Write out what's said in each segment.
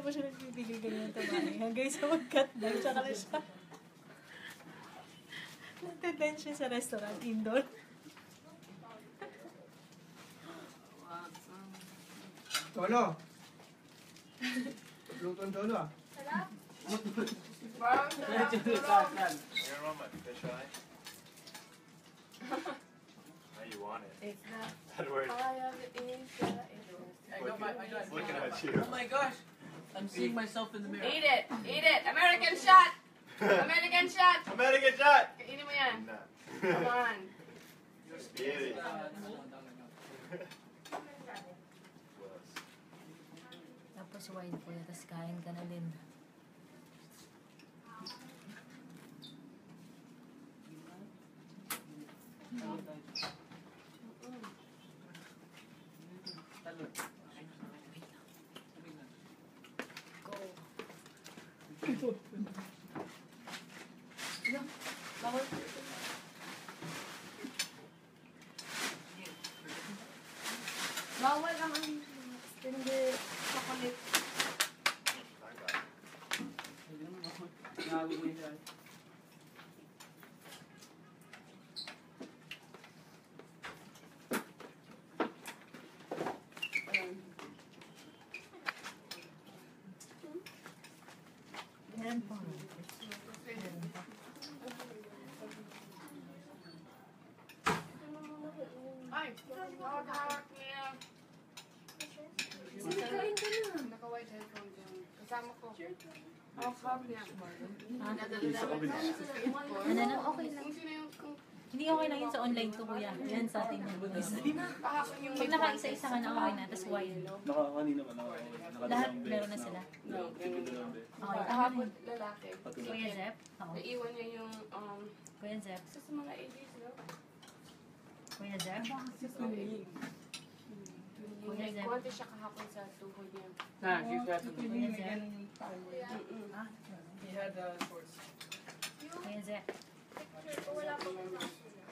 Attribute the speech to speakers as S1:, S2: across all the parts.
S1: pa siya nagbibigay ganyan tabay. Hanggang sa mag-cut down, tsaka na siya. Nagtatan siya sa restaurant, indoor.
S2: Solo! Luton solo ah.
S3: Sarap.
S4: Parang sarap.
S5: You're on my fish eye. How you want it?
S3: It's not.
S5: That word.
S3: All I have is
S4: I got my, I got
S5: Looking at you.
S4: Oh my gosh! I'm seeing myself in the mirror.
S3: Eat it! Eat it! American shot! American shot!
S5: American shot!
S3: Kainin mo yan.
S5: Nah.
S3: Come on.
S5: Eat it.
S1: Tapos wine po, tapos kain ka na din.
S3: Bawal ang hindi chocolate.
S1: Meron po.
S3: Ay! Hawak niya.
S1: Kain ka na.
S3: Naka-white headphone dyan. Kasama ko. Hawak niya.
S1: Ano na? Okay lang.
S3: Kung sino yung...
S1: Hindi okay lang yun sa online to, kuya. Yan sa atin yung bulis.
S3: Kahapon yung...
S1: Pag naka-isa-isa ka na, okay na. Tapos wine.
S6: Nakakanina naman ako.
S1: Lahat meron na sila.
S3: No, ganun lang.
S1: Okay,
S3: Kahapon lalaki.
S1: Kuya Zep? Ako.
S3: Naiwan niya yung...
S1: Kuya Zep?
S3: Sa mga ADs, no?
S1: Kuya Zep? Kuya Zep?
S3: Nagkuwante siya kahapon sa tuhod niya.
S4: Nah, she's got some.
S1: Kuya Zep?
S4: He had sports.
S1: Kuya Zep?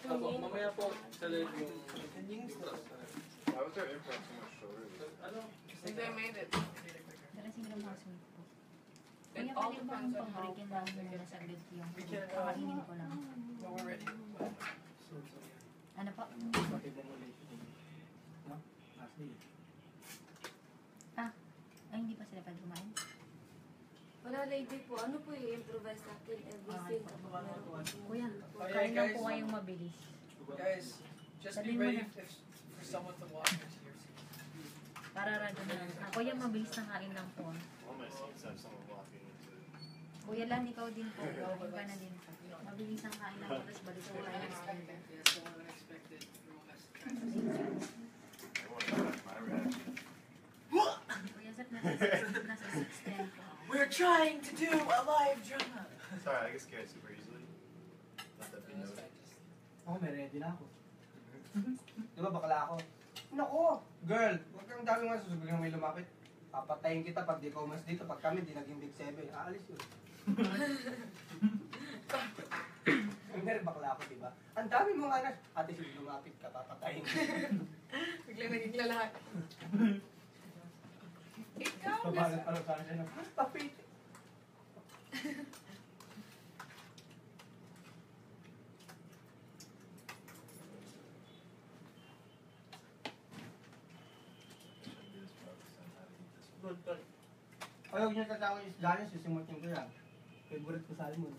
S4: Ako, mamaya po sa live yung...
S5: Why was their imprint so much shorter?
S3: They made it.
S1: Dalasing ng housemate po.
S3: It
S1: Kuya,
S3: all
S1: pwede bang
S3: depends on how...
S1: pag-breakin lang muna sa grid yung kakainin ko lang?
S4: No, we're ready.
S1: Ano po? Ay, hindi pa sila pwede kumain?
S7: Wala lady po. Ano po i-improvise natin everything kapag meron po?
S1: Kuya,
S4: Oh, yeah,
S1: kain lang
S4: guys.
S1: po kayong mabilis.
S4: Guys, just be
S1: Sabihin mo
S4: ready
S1: na.
S4: for someone to walk into your seat.
S1: Para rado na lang. Kuya, mabilis na kain lang po.
S5: All my scenes have someone walking into it.
S1: Kuya Lan, ikaw din po. Kain ka na din po. Mabilis ang kain lang po. Tapos balik ko kayo ng standard.
S4: Yes, so unexpected.
S5: I want to watch my reaction.
S1: Kuya Zep, nasa 610 po.
S4: We're trying to do a live drama.
S5: Sorry, I get scared super easily. Not that big nose.
S2: Ako, may ready na ako. Di ba bakla ako? Nako! Girl, huwag kang dami nga susubigyan may lumapit. Papatayin kita pag di ka umas dito. Pag kami, di naging Big 7. Aalis yun. Hindi bakla ako, di ba? Ang dami mo nga na. Ate, sige lumapit ka, papatayin ka.
S3: Bigla naging lahat. Ikaw,
S2: Pabalat pa rin sa akin siya na, papit.
S4: Good, good.
S2: Ayaw niya tatawag yung isda, sisimutin ko yan. Favorite ko salmon.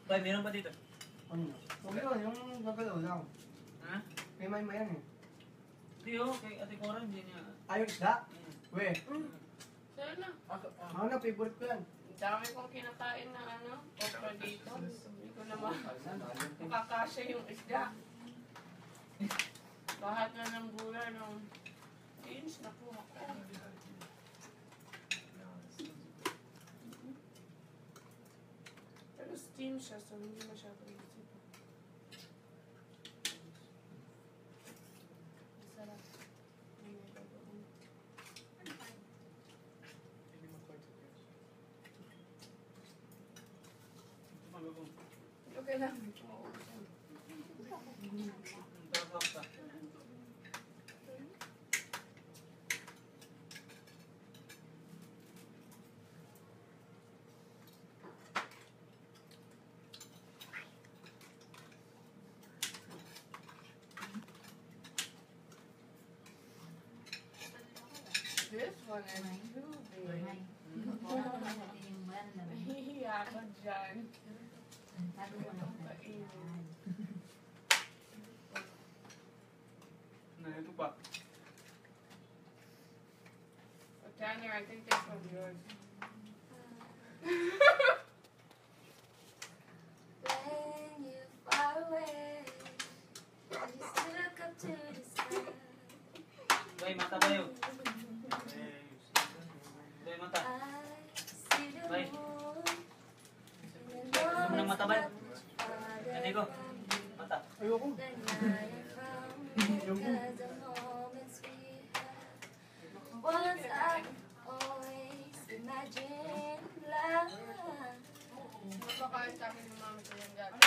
S4: Tay, meron pa dito?
S2: Ano? Huwag yun, yung gagalaw lang.
S4: Ha?
S2: May may yan eh.
S4: Hindi oh, kay Ate Cora hindi niya.
S2: Ayaw isda? We,
S3: Sa'yo na.
S2: ako na, favorite ko yan.
S3: Ang dami kong kinakain na okra dito. Hindi ko naman makakasya yung isda. Lahat na ng gulay ng beans nakuha ko. Pero steam siya, so hindi masyado isip. Masarap. May gagawin. Okay lang. This one is too big.
S1: Ay. Wala naman natin yung wala naman.
S3: Nahihiya ka dyan.
S1: Tago mo lang.
S3: Kainin.
S4: Ito pa.
S3: But Tanner, I think this one's yours.
S7: When you're far away, you still look up to the sky.
S4: Bay, mata ba yun? Bay, mata.
S7: I see the
S4: Bay.
S7: moon.
S4: Gusto mo ng mata ba? Hindi ko. Mata.
S2: Ayoko.
S7: The night I found because the moments we had. Once I always imagined love.
S3: Mapakain sa akin ng mami ko yan dati.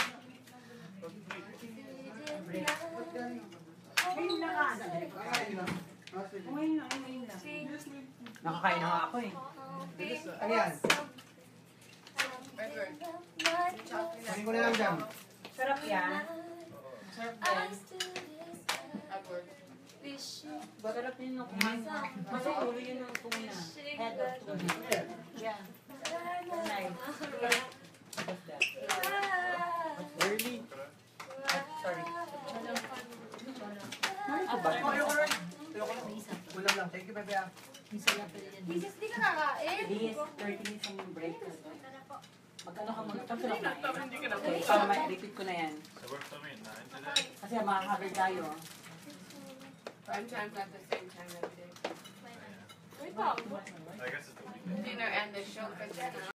S2: Nakakain na nga ako eh. Ano yan?
S3: Edward.
S2: Sabihin ko na lang dyan.
S6: Sarap yan.
S3: Sarap din. Edward.
S6: Sarap yun nung kumain. Mas ulo yun nung kumina. Head of tuna. Yeah. Nice. What's that?
S2: Early.
S6: Sorry.
S1: May isa.
S2: Ulam lang. Thank you, bebe.
S1: Isa lang pala yan.
S7: Jesus, di ka kakain?
S6: This 30 minutes ang break. Mag-ano ka muna? Tapos na kumain.
S3: Hindi ka na
S6: Okay, para ma-repeat ko na yan.
S5: So we're filming at 9 today.
S6: Kasi makakaver tayo.
S3: Prime time's at the same time every day.
S7: Wait pa.
S5: I guess it's the weekend.
S3: Dinner and the show ka dyan, ah.